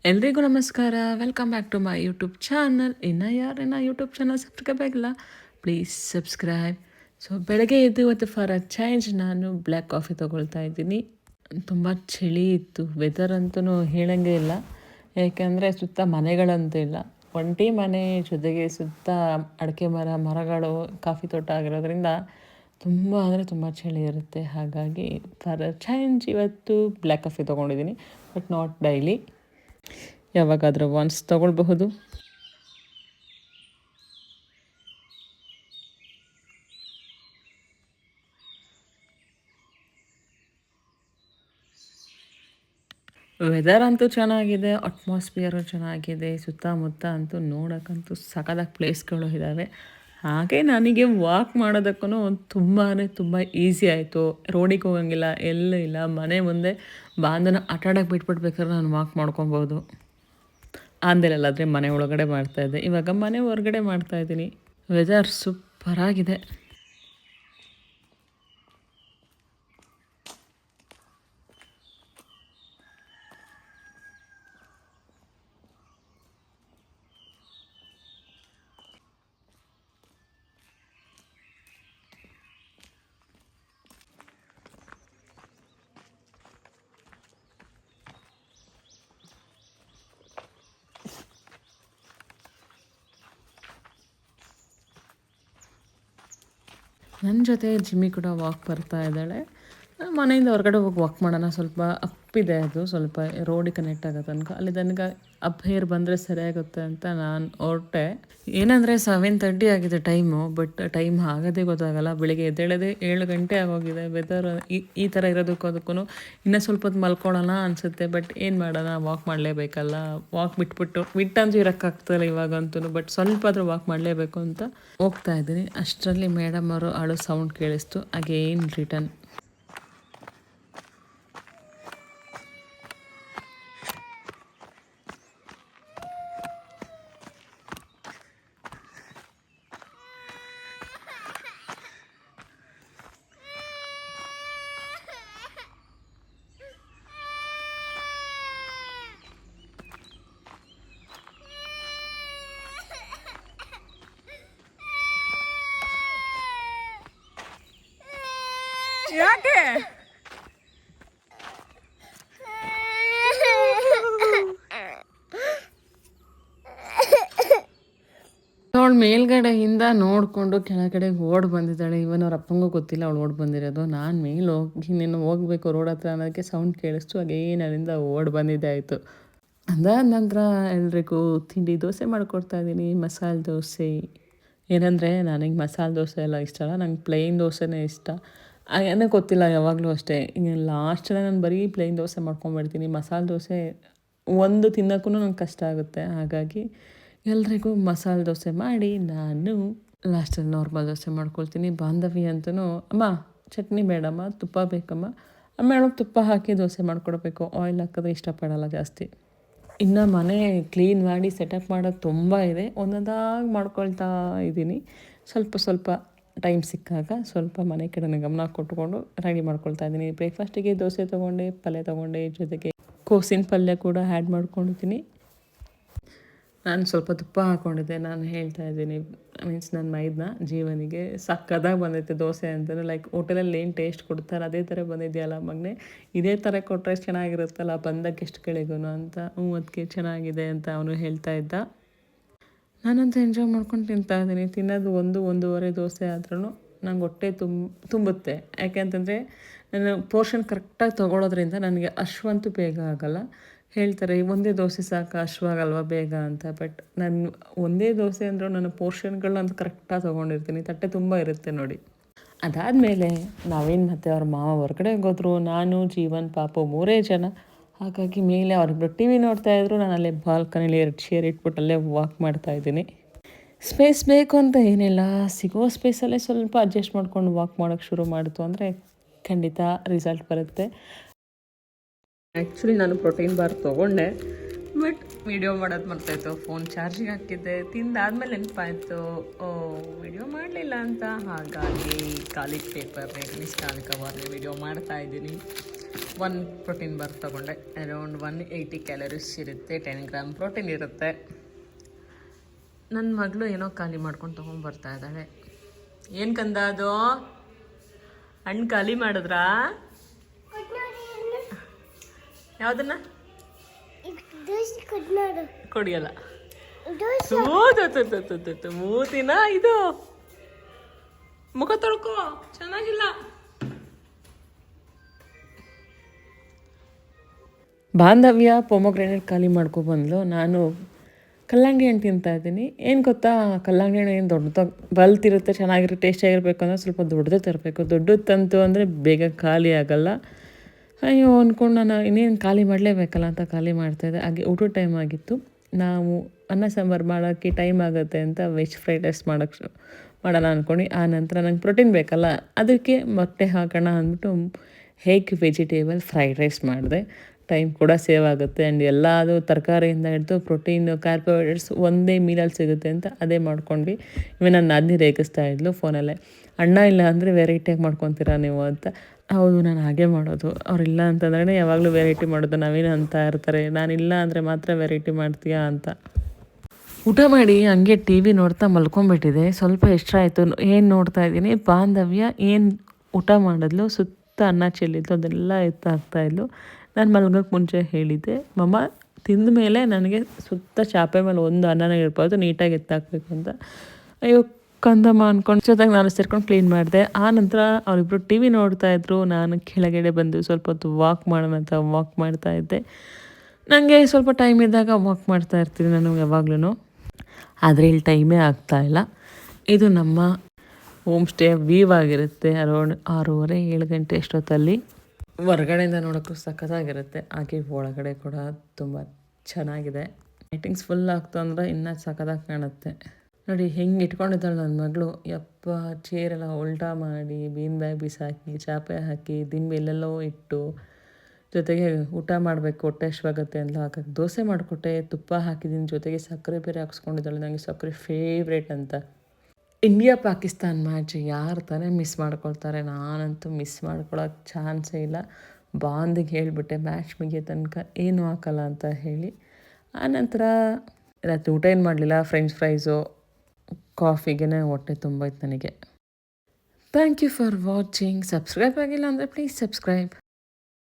ಎಲ್ರಿಗೂ ನಮಸ್ಕಾರ. Welcome back to my YouTube channel. ಇನ್ನು ಯಾರನ್ನ ಯೂಟ್ಯೂಬ್ ಚಾನಲ್ ಸಬ್ಸ್ಕ್ರೈಬ್ ಆಗಿಲ್ಲ, ಪ್ಲೀಸ್ ಸಬ್ಸ್ಕ್ರೈಬ್. ಸೊ ಬೆಳಗ್ಗೆ ಎದ್ದು ಇವತ್ತು ಫಾರ್ ಅ ಚೇಂಜ್ ನಾನು ಬ್ಲ್ಯಾಕ್ ಕಾಫಿ ತೊಗೊಳ್ತಾ ಇದ್ದೀನಿ. ತುಂಬ ಚಳಿ ಇತ್ತು, ವೆದರ್ ಅಂತೂ ಹೇಳಂಗೆ ಇಲ್ಲ. ಏಕೆಂದರೆ ಸುತ್ತ ಮನೆಗಳಂತೂ ಇಲ್ಲ, ಒಂಟಿ ಮನೆ ಜೊತೆಗೆ ಸುತ್ತ ಅಡಿಕೆ ಮರಗಳು, ಕಾಫಿ ತೋಟ ಆಗಿರೋದ್ರಿಂದ ತುಂಬ ಅಂದರೆ ತುಂಬ ಚಳಿ ಇರುತ್ತೆ. ಹಾಗಾಗಿ ಫಾರ್ ಅ ಚೇಂಜ್ ಇವತ್ತು ಬ್ಲ್ಯಾಕ್ ಕಾಫಿ ತೊಗೊಂಡಿದ್ದೀನಿ, ಬಟ್ ನಾಟ್ ಡೈಲಿ, ಯಾವಾಗಾದರೂ ಒನ್ಸ್ ತೊಗೊಳ್ಬಹುದು. ವೆದರ್ ಅಂತೂ ಚೆನ್ನಾಗಿದೆ, ಅಟ್ಮಾಸ್ಫಿಯರು ಚೆನ್ನಾಗಿದೆ, ಸುತ್ತಮುತ್ತ ಅಂತೂ ನೋಡೋಕ್ಕಂತೂ ಸಖತ್ತಾಗಿ ಪ್ಲೇಸ್ಗಳು ಇದ್ದಾವೆ. ಹಾಗೆ ನನಗೆ ವಾಕ್ ಮಾಡೋದಕ್ಕೂ ತುಂಬ ಈಸಿ ಆಯಿತು. ರೋಡಿಗೆ ಹೋಗಂಗಿಲ್ಲ, ಎಲ್ಲೂ ಇಲ್ಲ, ಮನೆ ಮುಂದೆ ಬಾಂಧನ ಆಟಾಡೋಕ್ಕೆ ಬಿಟ್ಬಿಡ್ಬೇಕಾದ್ರೆ ನಾನು ವಾಕ್ ಮಾಡ್ಕೊಬೋದು. ಆಂದೆಲಲ್ಲಾದರೆ ಮನೆ ಒಳಗಡೆ ಮಾಡ್ತಾಯಿದ್ದೆ, ಇವಾಗ ಮನೆ ಹೊರಗಡೆ ಮಾಡ್ತಾಯಿದ್ದೀನಿ. ವೆದರ್ ಸೂಪರಾಗಿದೆ. ನನ್ನ ಜೊತೆ ಜಿಮ್ಮಿ ಕೂಡ ವಾಕ್ ಬರ್ತಾ ಇದ್ದಾಳೆ. ಮನೆಯಿಂದ ಹೊರಗಡೆ ಹೋಗಿ ವಾಕ್ ಮಾಡೋಣ, ಸ್ವಲ್ಪ ಅಪ್ಪಿದೆ, ಅದು ಸ್ವಲ್ಪ ರೋಡಿಗೆ ಕನೆಕ್ಟ್ ಆಗೋ ತನಕ, ಅಲ್ಲಿ ತನಕ ಅಪ್ ಹೇರ್ ಬಂದರೆ ಸರಿಯಾಗುತ್ತೆ ಅಂತ ನಾನು ಹೊರಟೆ. ಏನಂದರೆ 7:30 ಆಗಿದೆ ಟೈಮು, ಬಟ್ ಟೈಮ್ ಆಗೋದೇ ಗೊತ್ತಾಗಲ್ಲ. ಬೆಳಿಗ್ಗೆ ಎದ್ದೇಳೋದೇ 7 ಗಂಟೆ ಆಗೋಗಿದೆ. ವೆದರ್ ಈ ಥರ ಇರೋದಕ್ಕೂ ಅದಕ್ಕೂ ಇನ್ನೂ ಸ್ವಲ್ಪ ಹೊತ್ತು ಮಲ್ಕೊಳ್ಳೋಣ ಅನಿಸುತ್ತೆ, ಬಟ್ ಏನು ಮಾಡೋಣ, ವಾಕ್ ಮಾಡಲೇಬೇಕಲ್ಲ. ವಾಕ್ ಬಿಟ್ಟಂತೂ ಇರೋಕ್ಕಾಗ್ತಾಯಿಲ್ಲ ಇವಾಗಂತೂ, ಬಟ್ ಸ್ವಲ್ಪ ಆದರೂ ವಾಕ್ ಮಾಡಲೇಬೇಕು ಅಂತ ಹೋಗ್ತಾ ಇದ್ದೀನಿ. ಅಷ್ಟರಲ್ಲಿ ಮೇಡಮ್ ಅವರು ಅಳು ಸೌಂಡ್ ಕೇಳಿಸ್ತು. Again return. ಯಾಕೆ ಅವಳು ಮೇಲ್ಗಡೆಯಿಂದ ನೋಡಿಕೊಂಡು ಕೆಳಗಡೆ ಓಡಿ ಬಂದಿದ್ದಾಳೆ. ಇವನ್ ಅವ್ರ ಅಪ್ಪಂಗೂ ಗೊತ್ತಿಲ್ಲ ಅವಳು ಓಡಿ ಬಂದಿರೋದು. ನಾನು ಮೇಲೆ ಹೋಗಿ ನೀನು ಹೋಗಬೇಕು ರೋಡ್ ಹತ್ರ ಅನ್ನೋದಕ್ಕೆ ಸೌಂಡ್ ಕೇಳಿಸ್ತು. ಅಗೇನ್ ಅಲ್ಲಿಂದ ಓಡಿ ಬಂದಿದ್ದೆ ಆಯಿತು. ಅದಾದ ನಂತರ ಎಲ್ರಿಗೂ ತಿಂಡಿ ದೋಸೆ ಮಾಡಿಕೊಡ್ತಾಯಿದ್ದೀನಿ, ಮಸಾಲೆ ದೋಸೆ. ಏನಂದರೆ ನನಗೆ ಮಸಾಲೆ ದೋಸೆ ಎಲ್ಲ ಇಷ್ಟ ಅಲ್ಲ, ನಂಗೆ ಪ್ಲೇನ್ ದೋಸೆನೇ ಇಷ್ಟ. ಏನೋ ಗೊತ್ತಿಲ್ಲ, ಯಾವಾಗಲೂ ಅಷ್ಟೇ. ಲಾಸ್ಟಲ್ಲಿ ನಾನು ಬರೀ ಪ್ಲೇನ್ ದೋಸೆ ಮಾಡ್ಕೊಂಡ್ಬಿಡ್ತೀನಿ. ಮಸಾಲೆ ದೋಸೆ ಒಂದು ತಿನ್ನೋಕ್ಕೂ ನಂಗೆ ಕಷ್ಟ ಆಗುತ್ತೆ. ಹಾಗಾಗಿ ಎಲ್ರಿಗೂ ಮಸಾಲೆ ದೋಸೆ ಮಾಡಿ ನಾನು ಲಾಸ್ಟಲ್ಲಿ ನಾರ್ಮಲ್ ದೋಸೆ ಮಾಡ್ಕೊಳ್ತೀನಿ. ಬಾಂಧವಿ ಅಂತೂ, ಅಮ್ಮ ಚಟ್ನಿ ಬೇಡಮ್ಮ, ತುಪ್ಪ ಬೇಕಮ್ಮ. ಮೇಡಮ್ ತುಪ್ಪ ಹಾಕಿ ದೋಸೆ ಮಾಡಿಕೊಡ್ಬೇಕು, ಆಯಿಲ್ ಹಾಕಿದ್ರೆ ಇಷ್ಟಪಡಲ್ಲ ಜಾಸ್ತಿ. ಇನ್ನು ಮನೆ ಕ್ಲೀನ್ ಮಾಡಿ ಸೆಟಪ್ ಮಾಡೋದು ತುಂಬ ಇದೆ, ಒಂದೊಂದಾಗಿ ಮಾಡ್ಕೊಳ್ತಾ ಇದ್ದೀನಿ. ಸ್ವಲ್ಪ ಟೈಮ್ ಸಿಕ್ಕಾಗ ಸ್ವಲ್ಪ ಮನೆ ಕಡೆನೇ ಗಮನ ಕೊಟ್ಕೊಂಡು ರೆಡಿ ಮಾಡ್ಕೊಳ್ತಾ ಇದ್ದೀನಿ. ಬ್ರೇಕ್ಫಾಸ್ಟಿಗೆ ದೋಸೆ ತೊಗೊಂಡೆ, ಪಲ್ಯ ತೊಗೊಂಡೆ, ಜೊತೆಗೆ ಕೋಸಿನ ಪಲ್ಯ ಕೂಡ ಆ್ಯಡ್ ಮಾಡ್ಕೊಂಡಿದ್ದೀನಿ. ನಾನು ಸ್ವಲ್ಪ ತುಪ್ಪ ಹಾಕ್ಕೊಂಡಿದ್ದೆ, ನಾನು ಹೇಳ್ತಾ ಇದ್ದೀನಿ, ಮೀನ್ಸ್ ನನ್ನ ಮೈದನ್ನ ಜೀವನಿಗೆ ಸಕ್ಕದಾಗಿ ಬಂದೈತೆ ದೋಸೆ ಅಂತಲೇ. ಲೈಕ್ ಹೋಟೆಲಲ್ಲಿ ಏನು ಟೇಸ್ಟ್ ಕೊಡ್ತಾರೆ ಅದೇ ಥರ ಬಂದಿದೆಯಲ್ಲ ಮಗನೇ, ಇದೇ ಥರ ಕೊಟ್ಟರೆ ಚೆನ್ನಾಗಿರುತ್ತಲ್ಲ ಬಂದ ಗೆಸ್ಟ್ಗಳಿಗೂ ಅಂತ. ಅದಕ್ಕೆ ಚೆನ್ನಾಗಿದೆ ಅಂತ ಅವನು ಹೇಳ್ತಾ ಇದ್ದ. ನಾನಂತೂ ಎಂಜಾಯ್ ಮಾಡ್ಕೊಂಡು ತಿಂತಾಯಿದ್ದೀನಿ. ತಿನ್ನೋದು 1-1.5 ದೋಸೆ ಆದ್ರೂ ನಂಗೆ ಹೊಟ್ಟೆ ತುಂಬುತ್ತೆ. ಯಾಕೆಂತಂದರೆ ನಾನು ಪೋರ್ಷನ್ ಕರೆಕ್ಟಾಗಿ ತೊಗೊಳೋದ್ರಿಂದ ನನಗೆ ಹಶ್ವಂತೂ ಬೇಗ ಆಗೋಲ್ಲ. ಹೇಳ್ತಾರೆ ಒಂದೇ ದೋಸೆ ಸಾಕು, ಹಶ್ವಾಗಲ್ವ ಬೇಗ ಅಂತ. ಬಟ್ ನಾನು ಒಂದೇ ದೋಸೆ ಅಂದರೂ ನನ್ನ ಪೋರ್ಷನ್ಗಳನ್ನಂತೂ ಕರೆಕ್ಟಾಗಿ ತೊಗೊಂಡಿರ್ತೀನಿ, ತಟ್ಟೆ ತುಂಬ ಇರುತ್ತೆ ನೋಡಿ. ಅದಾದಮೇಲೆ ನಾವೇನು ಮತ್ತೆ ಅವ್ರ ಮಾವ ಹೊರಗಡೆ ಹೋದ್ರು, ನಾನು ಜೀವನ್ ಪಾಪು 3 ಜನ. ಹಾಗಾಗಿ ಮೇಲೆ ಅವ್ರಿಬ್ರು ಟಿ ವಿ ನೋಡ್ತಾಯಿದ್ರು, ನಾನು ಅಲ್ಲೇ ಬಾಲ್ಕನಿಲಿ 2 ಚೇರ್ ಇಟ್ಬಿಟ್ಟು ಅಲ್ಲೇ ವಾಕ್ ಮಾಡ್ತಾಯಿದ್ದೀನಿ. ಸ್ಪೇಸ್ ಬೇಕು ಅಂತ ಏನಿಲ್ಲ, ಸಿಗೋ ಸ್ಪೇಸಲ್ಲೇ ಸ್ವಲ್ಪ ಅಡ್ಜಸ್ಟ್ ಮಾಡ್ಕೊಂಡು ವಾಕ್ ಮಾಡೋಕ್ಕೆ ಶುರು ಮಾಡಿತು ಅಂದರೆ ಖಂಡಿತ ರಿಸಲ್ಟ್ ಬರುತ್ತೆ. ಆ್ಯಕ್ಚುಲಿ ನಾನು ಪ್ರೋಟೀನ್ ಬಾರ್ ತೊಗೊಂಡೆ, ಬಟ್ ವಿಡಿಯೋ ಮಾಡೋದು ಮರ್ತಾಯಿತ್ತು. ಫೋನ್ ಚಾರ್ಜಿಗೆ ಹಾಕಿದ್ದೆ, ತಿಂದಾದ್ಮೇಲೆ ನೆನಪಾಯಿತು ವಿಡಿಯೋ ಮಾಡಲಿಲ್ಲ ಅಂತ. ಹಾಗಾಗಿ ಖಾಲಿ ಪೇಪರ್ ನಿಷ್ಕಾಲಿಕವಾಗಿ ವಿಡಿಯೋ ಮಾಡ್ತಾಯಿದ್ದೀನಿ. 1 ಪ್ರೋಟೀನ್ ಬಾರ್ ತೊಗೊಂಡೆ. ಅರೌಂಡ್ 180 ಕ್ಯಾಲರೀಸ್ ಇರುತ್ತೆ, 10 ಗ್ರಾಮ್ ಪ್ರೋಟೀನ್ ಇರುತ್ತೆ. ನನ್ನ ಮಗಳು ಏನೋ ಖಾಲಿ ಮಾಡ್ಕೊಂಡು ತೊಗೊಂಡ್ಬರ್ತಾ ಇದ್ದಾಳೆ. ಏನು ಕಂದ ಅದು ಹಣ್ಣು ಖಾಲಿ ಮಾಡಿದ್ರಾ? ಯಾವುದನ್ನ ಕೊಡಿಯಲ್ಲ. ಮೂತಿನ ಇದು ಮುಖ ತೊಳ್ಕೊ, ಚೆನ್ನಾಗಿಲ್ಲ. ಬಾಂಧವ್ಯ ಪೊಮೊಗ್ರೆನೇಟ್ ಖಾಲಿ ಮಾಡ್ಕೊಬಂದ್ಲು. ನಾನು ಕಲ್ಲಂಗಡಿ ಹಣ್ಣು ತಿಂತಾ ಇದ್ದೀನಿ. ಏನು ಗೊತ್ತಾ, ಕಲ್ಲಂಗಡಿ ಹಣ್ಣು ಏನು ದೊಡ್ಡದಾಗಿ ಬಲ್ತಿರುತ್ತೆ, ಚೆನ್ನಾಗಿರುತ್ತೆ, ಟೇಸ್ಟಿಯಾಗಿರ್ಬೇಕು ಅಂದರೆ ಸ್ವಲ್ಪ ದೊಡ್ಡದೇ ತರಬೇಕು. ದೊಡ್ಡದು ತಂತು ಅಂದರೆ ಬೇಗ ಖಾಲಿ ಆಗೋಲ್ಲ. ಅಯ್ಯೋ ಅಂದ್ಕೊಂಡು ನಾನು ಇನ್ನೇನು ಖಾಲಿ ಮಾಡಲೇಬೇಕಲ್ಲ ಅಂತ ಖಾಲಿ ಮಾಡ್ತಾಯಿದ್ದೆ. ಹಾಗೆ ಊಟದ ಟೈಮ್ ಆಗಿತ್ತು. ನಾವು ಅನ್ನ ಸಾಂಬಾರು ಮಾಡೋಕ್ಕೆ ಟೈಮ್ ಆಗುತ್ತೆ ಅಂತ ವೆಜ್ ಫ್ರೈಡ್ ರೈಸ್ ಮಾಡೋಣ ಅಂದ್ಕೊಂಡು, ಆ ನಂತರ ನಂಗೆ ಪ್ರೋಟೀನ್ ಬೇಕಲ್ಲ, ಅದಕ್ಕೆ ಮೊಟ್ಟೆ ಹಾಕೋಣ ಅಂದ್ಬಿಟ್ಟು ಹೇಗ್ ವೆಜಿಟೇಬಲ್ ಫ್ರೈಡ್ ರೈಸ್ ಮಾಡಿದೆ. ಟೈಮ್ ಕೂಡ ಸೇವ್ ಆಗುತ್ತೆ ಆ್ಯಂಡ್ ಎಲ್ಲ ಅದು ತರಕಾರಿಯಿಂದ ಹಿಡಿದು ಪ್ರೋಟೀನು, ಕಾರ್ಬೋಹೈಡ್ರೇಟ್ಸ್ ಒಂದೇ ಮೀಲಲ್ಲಿ ಸಿಗುತ್ತೆ ಅಂತ ಅದೇ ಮಾಡ್ಕೊಂಡ್ವಿ. ಇವನ್ ನನ್ನ ನಾದಿನಿ ರೇಗಿಸ್ತಾ ಇದ್ಲು ಫೋನಲ್ಲೇ, ಅಣ್ಣ ಇಲ್ಲ ಅಂದರೆ ವೆರೈಟಿಯಾಗಿ ಮಾಡ್ಕೊತೀರಾ ನೀವು ಅಂತ. ಹೌದು, ನಾನು ಹಾಗೆ ಮಾಡೋದು. ಅವರಿಲ್ಲ ಅಂತಂದ್ರೆ ಯಾವಾಗಲೂ ವೆರೈಟಿ ಮಾಡೋದು. ನಾವೇನು ಅಂತ ಇರ್ತಾರೆ, ನಾನಿಲ್ಲ ಅಂದರೆ ಮಾತ್ರ ವೆರೈಟಿ ಮಾಡ್ತೀಯಾ ಅಂತ. ಊಟ ಮಾಡಿ ಹಂಗೆ ಟಿ ವಿ ನೋಡ್ತಾ ಮಲ್ಕೊಂಡ್ಬಿಟ್ಟಿದೆ. ಸ್ವಲ್ಪ ಎಷ್ಟ್ರ ಆಯಿತು, ಏನು ನೋಡ್ತಾ ಇದ್ದೀನಿ, ಬಾಂಧವ್ಯ ಏನು ಊಟ ಮಾಡಿದ್ಲು, ಸುತ್ತ ಅನ್ನ ಚೆಲ್ಲಿದ್ಲು, ಅದೆಲ್ಲ ಎತ್ತಾಗ್ತಾಯಿದ್ಲು. ನಾನು ಮಲ್ಗೋಕ್ಕೆ ಮುಂಚೆ ಹೇಳಿದ್ದೆ, ಮಮ್ಮ ತಿಂದ ಮೇಲೆ ನನಗೆ ಸುತ್ತ ಚಾಪೆ ಮೇಲೆ ಒಂದು ಅನ್ನನ ಇರ್ಬಾರ್ದು, ನೀಟಾಗಿ ಎತ್ತಾಕಬೇಕು ಅಂತ. ಅಯ್ಯೋ ಕಂದಮ್ಮ ಅಂದ್ಕೊಂಡು ಜೊತೆಗೆ ನಾನು ಸೇರ್ಕೊಂಡು ಕ್ಲೀನ್ ಮಾಡಿದೆ. ಆ ನಂತರ ಅವರಿಬ್ಬರು ಟಿ ವಿ ನೋಡ್ತಾಯಿದ್ರು. ನಾನು ಕೆಳಗಡೆ ಬಂದು ಸ್ವಲ್ಪ ಹೊತ್ತು ವಾಕ್ ಮಾಡೋಣ ಅಂತ ವಾಕ್ ಮಾಡ್ತಾಯಿದ್ದೆ. ನನಗೆ ಸ್ವಲ್ಪ ಟೈಮ್ ಇದ್ದಾಗ ವಾಕ್ ಮಾಡ್ತಾ ಇರ್ತೀನಿ ನಾನು ಯಾವಾಗ್ಲೂ, ಆದರೆ ಇಲ್ಲಿ ಟೈಮೇ ಆಗ್ತಾಯಿಲ್ಲ. ಇದು ನಮ್ಮ ಹೋಮ್ ಸ್ಟೇ ವ್ಯೂ ಆಗಿರುತ್ತೆ. ಅರೌಂಡ್ 6:30-7 ಗಂಟೆ ಅಷ್ಟೊತ್ತಲ್ಲಿ. ಹೊರಗಡೆಯಿಂದ ನೋಡೋಕ್ಕೂ ಸಖತ್ತಾಗಿರುತ್ತೆ, ಹಾಗೆ ಒಳಗಡೆ ಕೂಡ ತುಂಬ ಚೆನ್ನಾಗಿದೆ. ಲೈಟಿಂಗ್ಸ್ ಫುಲ್ ಆಗ್ತು ಅಂದರೆ ಇನ್ನೂ ಸಖತ್ತಾಗಿ ಕಾಣುತ್ತೆ. ನೋಡಿ ಹೆಂಗೆ ಇಟ್ಕೊಂಡಿದ್ದಾಳೆ ನನ್ನ ಮಗಳು. ಯಪ್ಪ, ಚೇರೆಲ್ಲ ಉಲ್ಟಾ ಮಾಡಿ, ಬೀನ್ ಬ್ಯಾಗ್ ಬಿಸಾಕಿ, ಚಾಪೆ ಹಾಕಿ, ದಿಂಬು ಎಲ್ಲೆಲ್ಲೋ ಇಟ್ಟು, ಜೊತೆಗೆ ಊಟ ಮಾಡಬೇಕು, ಹೊಟ್ಟೆ ಹಶ್ವಾಗುತ್ತೆ ಅಂತ ಹಾಕಕ್ಕೆ ದೋಸೆ ಮಾಡಿಕೊಟ್ಟೆ, ತುಪ್ಪ ಹಾಕಿದ್ದೀನಿ, ಜೊತೆಗೆ ಸಕ್ಕರೆ ಬೇರೆ ಹಾಕ್ಸ್ಕೊಂಡಿದ್ದಾಳೆ. ನನಗೆ ಸಕ್ಕರೆ ಫೇವ್ರೇಟ್ ಅಂತ. ಇಂಡಿಯಾ ಪಾಕಿಸ್ತಾನ್ ಮ್ಯಾಚ್ ಯಾರು ತಾನೇ ಮಿಸ್ ಮಾಡ್ಕೊಳ್ತಾರೆ? ನಾನಂತೂ ಮಿಸ್ ಮಾಡ್ಕೊಳಕ್ಕೆ ಚಾನ್ಸೇ ಇಲ್ಲ. ಬಾಂದಿಗೆ ಹೇಳಿಬಿಟ್ಟೆ ಮ್ಯಾಚ್ ಮುಗಿಯೋ ತನಕ ಏನೂ ಹಾಕಲ್ಲ ಅಂತ ಹೇಳಿ. ಆನಂತರ ರಾತ್ರಿ ಊಟ ಏನು ಮಾಡಲಿಲ್ಲ, ಫ್ರೆಂಚ್ ಫ್ರೈಸು, ಕಾಫಿಗೆ ಹೊಟ್ಟೆ ತುಂಬೋಯ್ತು ನನಗೆ. Thank you for watching. Subscribe ಆಗಿಲ್ಲ ಅಂದರೆ ಪ್ಲೀಸ್ ಸಬ್ಸ್ಕ್ರೈಬ್.